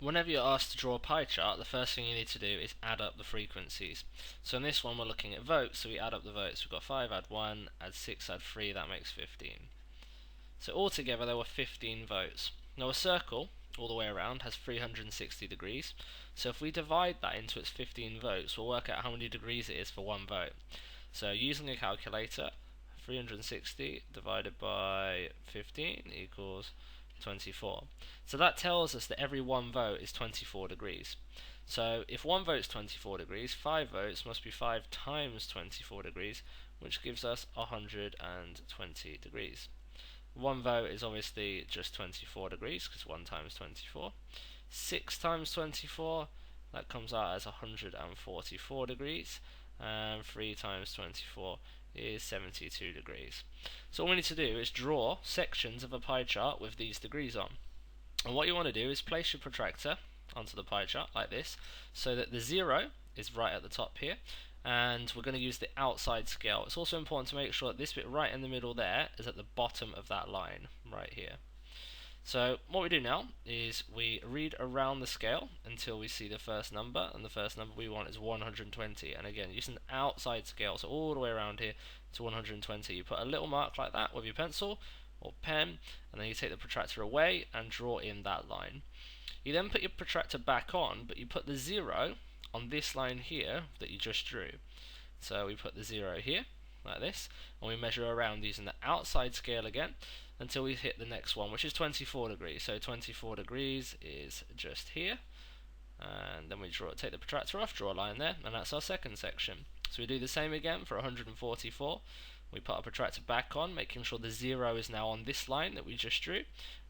Whenever you're asked to draw a pie chart, the first thing you need to do is add up the frequencies. So in this one we're looking at votes, so we add up the votes. We've got 5, add 1, add 6, add 3, that makes 15. So altogether there were 15 votes. Now a circle, all the way around, has 360 degrees. So if we divide that into its 15 votes, we'll work out how many degrees it is for one vote. So using a calculator, 360 divided by 15 equals 24. So that tells us that every one vote is 24 degrees. So if one vote is 24 degrees, 5 votes must be 5 times 24 degrees, which gives us 120 degrees. One vote is obviously just 24 degrees, because 1 times 24. 6 times 24, that comes out as 144 degrees. And 3 times 24 is 72 degrees. So all we need to do is draw sections of a pie chart with these degrees on. And what you want to do is place your protractor onto the pie chart like this, so that the 0 is right at the top here, and we're going to use the outside scale. It's also important to make sure that this bit right in the middle there is at the bottom of that line, right here. So what we do now is we read around the scale until we see the first number, and the first number we want is 120. And again, using the outside scale, so all the way around here to 120. You put a little mark like that with your pencil or pen, and then you take the protractor away and draw in that line. You then put your protractor back on, but you put the 0 on this line here that you just drew. So we put the 0 here, like this, and we measure around using the outside scale again until we hit the next one, which is 24 degrees. So 24 degrees is just here, and then we take the protractor off, draw a line there, and that's our second section. So we do the same again for 144. We put our protractor back on, making sure the 0 is now on this line that we just drew.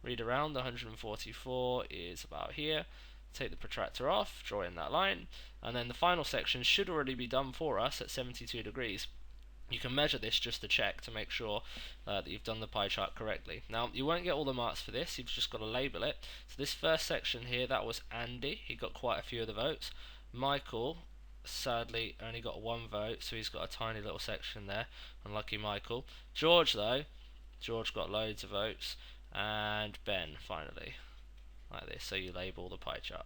Read around, 144 is about here. Take the protractor off, draw in that line, and then the final section should already be done for us at 72 degrees. You can measure this just to check to make sure that you've done the pie chart correctly. Now, you won't get all the marks for this, you've just got to label it. So this first section here, that was Andy, he got quite a few of the votes. Michael, sadly, only got 1 vote, so he's got a tiny little section there. Unlucky Michael. George, though, George got loads of votes. And Ben, finally, like this, so you label the pie chart.